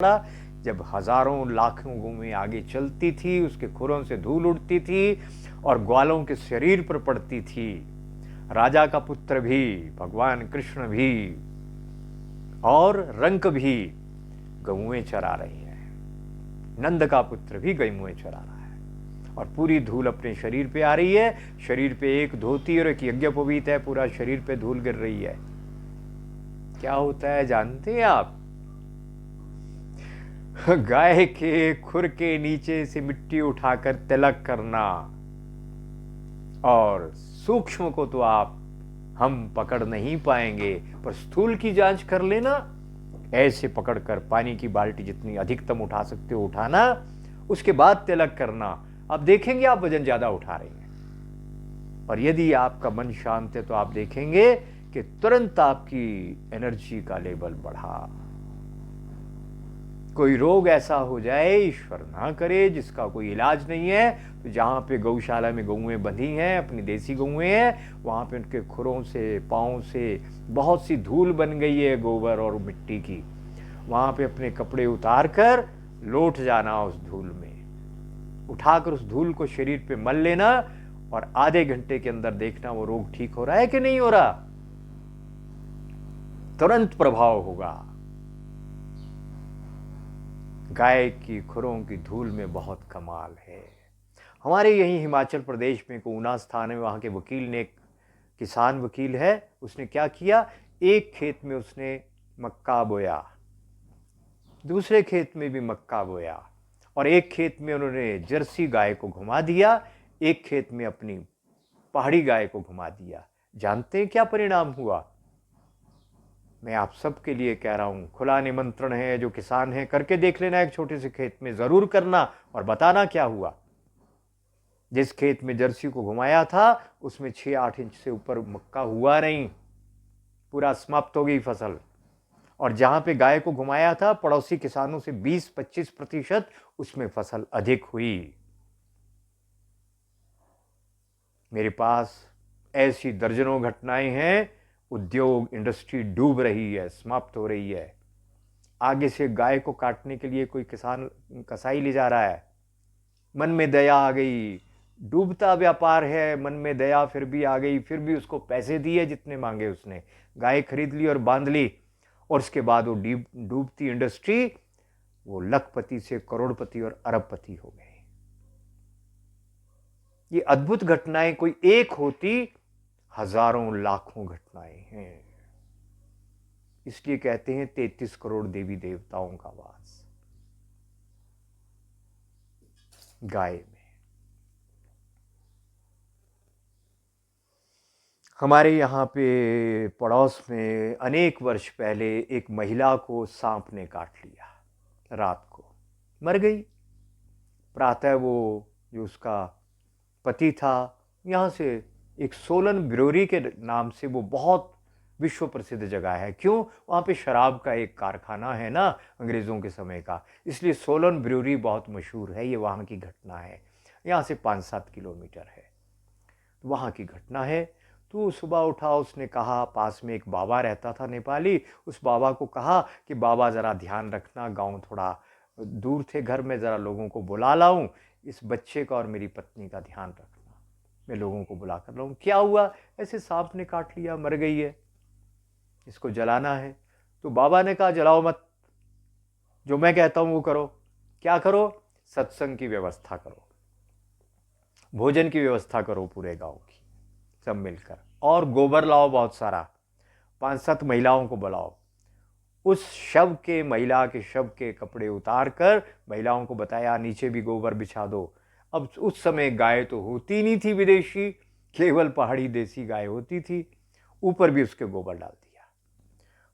पड़ा जब हजारों लाखों गौएं आगे चलती थी, उसके खुरों से धूल उड़ती थी और ग्वालों के शरीर पर पड़ती थी। राजा का पुत्र भी, भगवान कृष्ण भी और रंक भी गौएं चरा रही हैं। नंद का पुत्र भी गौएं चरा रहा है और पूरी धूल अपने शरीर पे आ रही है। शरीर पे एक धोती और एक यज्ञोपवीत है, पूरा शरीर पे धूल गिर रही है। क्या होता है जानते हैं आप? गाय के खुर के नीचे से मिट्टी उठाकर तिलक करना, और सूक्ष्म को तो हम पकड़ नहीं पाएंगे, पर स्थूल की जांच कर लेना। ऐसे पकड़कर पानी की बाल्टी जितनी अधिकतम उठा सकते हो उठाना, उसके बाद तिलक करना। आप देखेंगे आप वजन ज्यादा उठा रहे हैं। और यदि आपका मन शांत है तो आप देखेंगे कि तुरंत आपकी एनर्जी का लेवल बढ़ा। कोई रोग ऐसा हो जाए, ईश्वर ना करे, जिसका कोई इलाज नहीं है, तो जहां पे गौशाला में गौएं बंधी हैं, अपनी देसी गौएं हैं, वहां पे उनके खुरों से, पांव से बहुत सी धूल बन गई है, गोबर और मिट्टी की। वहां पे अपने कपड़े उतार कर लौट जाना, उस धूल में उठाकर उस धूल को शरीर पे मल लेना, और आधे घंटे के अंदर देखना वो रोग ठीक हो रहा है कि नहीं हो रहा। तुरंत प्रभाव होगा। गाय की खुरों की धूल में बहुत कमाल है। हमारे यहीं हिमाचल प्रदेश में ऊना स्थान है, वहां के वकील ने, किसान वकील है, उसने क्या किया, एक खेत में उसने मक्का बोया, दूसरे खेत में भी मक्का बोया, और एक खेत में उन्होंने जर्सी गाय को घुमा दिया, एक खेत में अपनी पहाड़ी गाय को घुमा दिया। जानते हैं क्या परिणाम हुआ? मैं आप सबके लिए कह रहा हूं, खुला निमंत्रण है, जो किसान है करके देख लेना, एक छोटे से खेत में जरूर करना और बताना क्या हुआ। जिस खेत में जर्सी को घुमाया था उसमें 6-8 इंच से ऊपर मक्का हुआ नहीं, पूरा समाप्त हो गई फसल। और जहां पे गाय को घुमाया था पड़ोसी किसानों से 20-25% उसमें फसल अधिक हुई। मेरे पास ऐसी दर्जनों घटनाएं हैं। उद्योग, इंडस्ट्री डूब रही है, समाप्त हो रही है। आगे से गाय को काटने के लिए कोई किसान कसाई ले जा रहा है, मन में दया आ गई, डूबता व्यापार है, मन में दया फिर भी आ गई, फिर भी उसको पैसे दिए जितने मांगे उसने, गाय खरीद ली और बांध ली, और उसके बाद वो डूबती इंडस्ट्री, वो लखपति से करोड़पति और अरबपति हो गए। ये अद्भुत घटनाएं कोई एक होती, हजारों लाखों घटनाएं हैं। इसलिए कहते हैं 33 करोड़ देवी देवताओं का वास गाय में। हमारे यहाँ पे पड़ोस में अनेक वर्ष पहले एक महिला को सांप ने काट लिया, रात को मर गई। प्रातः वो, जो उसका पति था, यहाँ से एक सोलन ब्रूअरी के नाम से, वो बहुत विश्व प्रसिद्ध जगह है। क्यों? वहाँ पे शराब का एक कारखाना है ना, अंग्रेज़ों के समय का, इसलिए सोलन ब्रूअरी बहुत मशहूर है। ये वहाँ की घटना है, यहाँ से 5-7 किलोमीटर है, वहाँ की घटना है। तो सुबह उठा, उसने कहा, पास में एक बाबा रहता था नेपाली, उस बाबा को कहा कि बाबा ज़रा ध्यान रखना, गांव थोड़ा दूर थे, घर में ज़रा लोगों को बुला लाऊं, इस बच्चे का और मेरी पत्नी का ध्यान रखना, मैं लोगों को बुला कर लाऊं। क्या हुआ? ऐसे सांप ने काट लिया, मर गई है, इसको जलाना है। तो बाबा ने कहा, जलाओ मत, जो मैं कहता हूं वो करो। क्या करो? सत्संग की व्यवस्था करो, भोजन की व्यवस्था करो पूरे गांव की, सब मिलकर, और गोबर लाओ बहुत सारा, 5-7 महिलाओं को बुलाओ। उस शव के, महिला के शव के कपड़े उतार कर महिलाओं को बताया, नीचे भी गोबर बिछा दो। अब उस समय गाय तो होती नहीं थी विदेशी, केवल पहाड़ी देसी गाय होती थी, ऊपर भी उसके गोबर डाल दिया।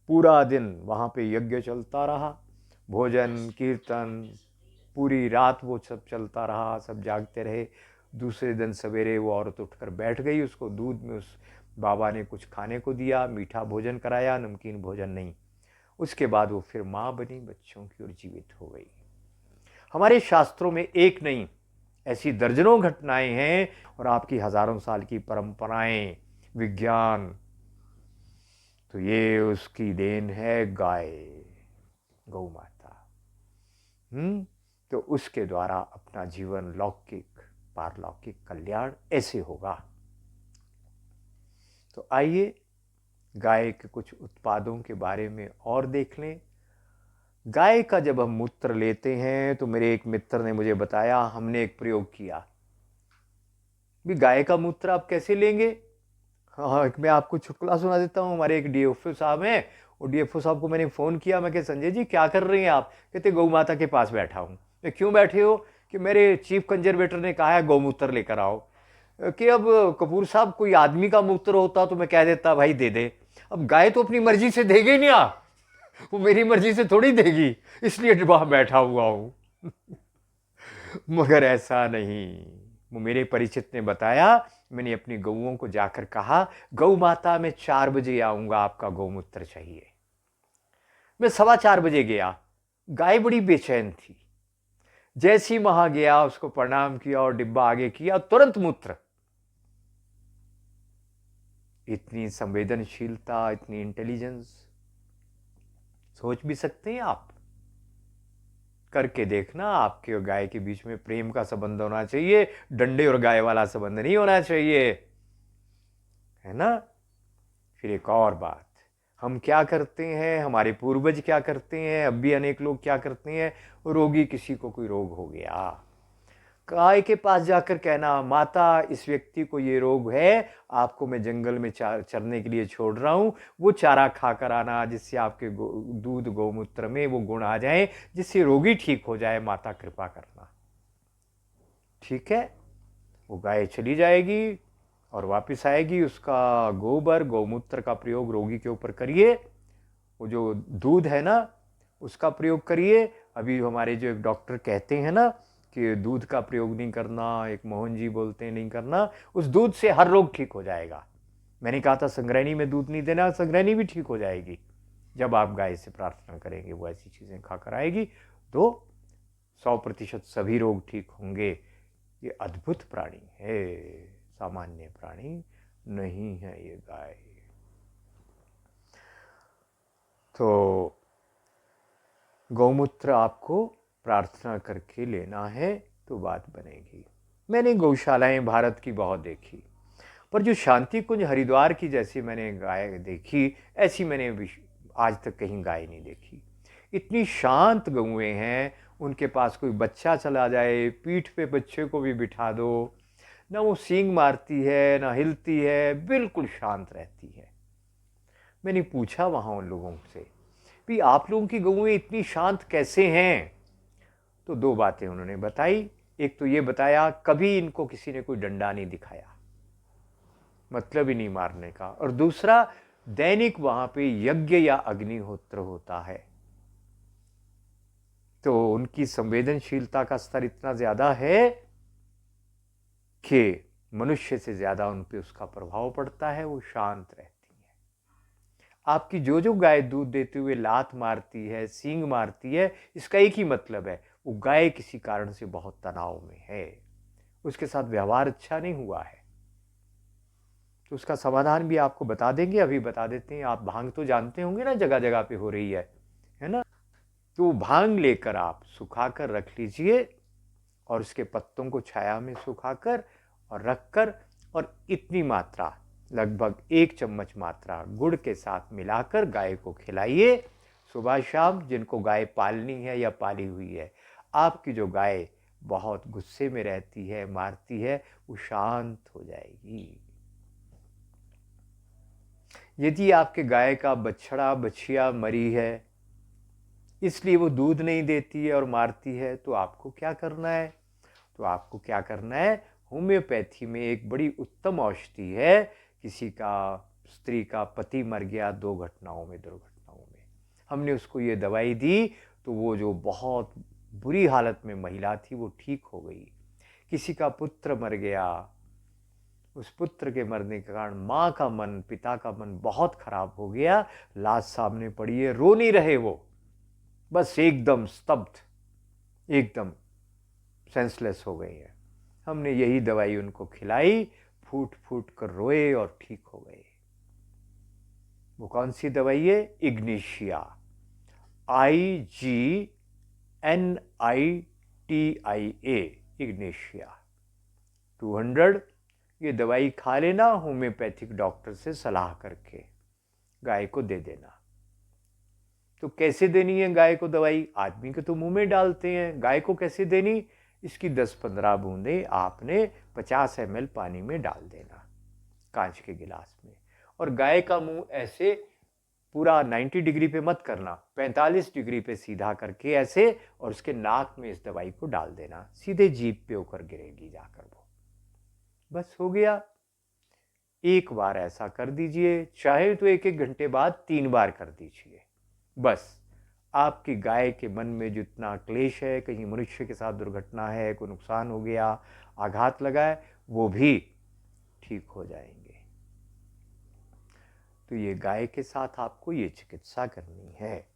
पूरा दिन वहां पे यज्ञ चलता रहा, भोजन कीर्तन, पूरी रात वो सब चलता रहा, सब जागते रहे। दूसरे दिन सवेरे वो औरत उठकर बैठ गई, उसको दूध में उस बाबा ने कुछ खाने को दिया, मीठा भोजन कराया, नमकीन भोजन नहीं। उसके बाद वो फिर माँ बनी बच्चों की और जीवित हो गई। हमारे शास्त्रों में एक नहीं, ऐसी दर्जनों घटनाएं हैं, और आपकी हजारों साल की परंपराएं, विज्ञान, तो ये उसकी देन है, गाय, गौ माता। तो उसके द्वारा अपना जीवन लौकिक पारलौकिक कल्याण ऐसे होगा। तो आइए गाय के कुछ उत्पादों के बारे में और देख लें। गाय का जब हम मूत्र लेते हैं तो मेरे एक मित्र ने मुझे बताया, हमने एक प्रयोग किया भी गाय का मूत्र आप कैसे लेंगे। हाँ, मैं आपको चुटकुला सुना देता हूँ। हमारे एक डीएफओ साहब हैं, और डीएफओ साहब को मैंने फ़ोन किया, मैं कहा संजय जी क्या कर रही हैं आप। कहते गौ माता के पास बैठा हूँ। मैं क्यों बैठे हो। कि मेरे चीफ कंजर्वेटर ने कहा है गौमूत्र लेकर आओ। कि अब कपूर साहब कोई आदमी का मूत्र होता तो मैं कह देता भाई दे दे, अब गाय तो अपनी मर्जी से देगी नहीं, वो मेरी मर्जी से थोड़ी देगी, इसलिए वहां बैठा हुआ हूं। मगर ऐसा नहीं। वो मेरे परिचित ने बताया, मैंने अपनी गौओं को जाकर कहा गौ माता मैं 4 बजे आऊंगा, आपका गौमूत्र चाहिए। मैं 4:15 बजे गया, गाय बड़ी बेचैन थी। जैसे ही वहां गया उसको प्रणाम किया और डिब्बा आगे किया, तुरंत मूत्र। इतनी संवेदनशीलता, इतनी इंटेलिजेंस, सोच भी सकते हैं आप। करके देखना, आपके और गाय के बीच में प्रेम का संबंध होना चाहिए, डंडे और गाय वाला संबंध नहीं होना चाहिए, है ना। फिर एक और बात, हम क्या करते हैं, हमारे पूर्वज क्या करते हैं, अब भी अनेक लोग क्या करते हैं, रोगी किसी को कोई रोग हो गया, गाय के पास जाकर कहना माता इस व्यक्ति को ये रोग है, आपको मैं जंगल में चरने के लिए छोड़ रहा हूं, वो चारा खाकर आना जिससे आपके दूध गौमूत्र में वो गुण आ जाए, जिससे रोगी ठीक हो जाए, माता कृपा करना। ठीक है, वो गाय चली जाएगी और वापस आएगी, उसका गोबर गौमूत्र का प्रयोग रोगी के ऊपर करिए, वो जो दूध है ना उसका प्रयोग करिए। अभी हमारे जो एक डॉक्टर कहते हैं ना कि दूध का प्रयोग नहीं करना, एक मोहन जी बोलते हैं नहीं करना, उस दूध से हर रोग ठीक हो जाएगा। मैंने कहा था संग्रहणी में दूध नहीं देना, संग्रहणी भी ठीक हो जाएगी जब आप गाय से प्रार्थना करेंगे, वो ऐसी चीजें खाकर आएगी तो 100% सभी रोग ठीक होंगे। ये अद्भुत प्राणी है, सामान्य प्राणी नहीं है ये गाय। तो गौमूत्र आपको प्रार्थना करके लेना है तो बात बनेगी। मैंने गौशालाएं भारत की बहुत देखी, पर जो शांति कुंज हरिद्वार की जैसी मैंने गाय देखी, ऐसी मैंने आज तक कहीं गाय नहीं देखी। इतनी शांत गौएं हैं, उनके पास कोई बच्चा चला जाए, पीठ पे बच्चे को भी बिठा दो, ना वो सींग मारती है ना हिलती है, बिल्कुल शांत रहती है। मैंने पूछा वहां उन लोगों से भी आप लोगों की गौएं इतनी शांत कैसे हैं। तो 2 बातें उन्होंने बताई। एक तो ये बताया कभी इनको किसी ने कोई डंडा नहीं दिखाया, मतलब ही नहीं मारने का, और दूसरा दैनिक वहां पे यज्ञ या अग्निहोत्र होता है, तो उनकी संवेदनशीलता का स्तर इतना ज्यादा है कि मनुष्य से ज्यादा उन पे उसका प्रभाव पड़ता है, वो शांत रहती है। आपकी जो गाय दूध देते हुए लात मारती है, सींग मारती है, इसका एक ही मतलब है, वो गाय किसी कारण से बहुत तनाव में है, उसके साथ व्यवहार अच्छा नहीं हुआ है। तो उसका समाधान भी आपको बता देंगे, अभी बता देते हैं। आप भांग तो जानते होंगे ना, जगह जगह पे हो रही है ना। तो भांग लेकर आप सुखाकर रख लीजिए, और उसके पत्तों को छाया में सुखाकर और रखकर, और इतनी मात्रा लगभग 1 चम्मच मात्रा गुड़ के साथ मिलाकर गाय को खिलाइए सुबह शाम। जिनको गाय पालनी है या पाली हुई है, आपकी जो गाय बहुत गुस्से में रहती है, मारती है, वो शांत हो जाएगी। यदि आपके गाय का बछड़ा बछिया मरी है, इसलिए वो दूध नहीं देती है और मारती है, तो आपको क्या करना है। तो आपको क्या करना है, होम्योपैथी में एक बड़ी उत्तम औषधि है। किसी का स्त्री का पति मर गया 2 घटनाओं में, दुर्घटनाओं में, हमने उसको ये दवाई दी तो वो जो बहुत बुरी हालत में महिला थी वो ठीक हो गई। किसी का पुत्र मर गया, उस पुत्र के मरने के कारण माँ का मन, पिता का मन बहुत खराब हो गया, लाश सामने पड़ी है, रो नहीं रहे वो, बस एकदम स्तब्ध, एकदम सेंसलेस हो गई है। हमने यही दवाई उनको खिलाई, फूट फूट कर रोए और ठीक हो गए। वो कौन सी दवाई है, इग्निशिया, IGNIA, NITIA, इग्नेशिया 200। ये दवाई खा लेना होम्योपैथिक डॉक्टर से सलाह करके, गाय को दे देना। तो कैसे देनी है गाय को दवाई? आदमी के तो मुंह में डालते हैं, गाय को कैसे देनी? इसकी 10-15 बूंदें आपने 50 ml पानी में डाल देना, कांच के गिलास में, और गाय का मुंह ऐसे पूरा 90 डिग्री पे मत करना, 45 डिग्री पे सीधा करके ऐसे, और उसके नाक में इस दवाई को डाल देना, सीधे जीभ पे होकर गिरेगी जाकर वो। बस हो गया। एक बार ऐसा कर दीजिए, चाहे तो 1-1 घंटे बाद 3 बार कर दीजिए। बस आपकी गाय के मन में जितना क्लेश है, कहीं मनुष्य के साथ दुर्घटना है, कोई नुकसान हो गया, आघात लगा है, वो भी ठीक हो जाएंगे। तो ये गाय के साथ आपको ये चिकित्सा करनी है।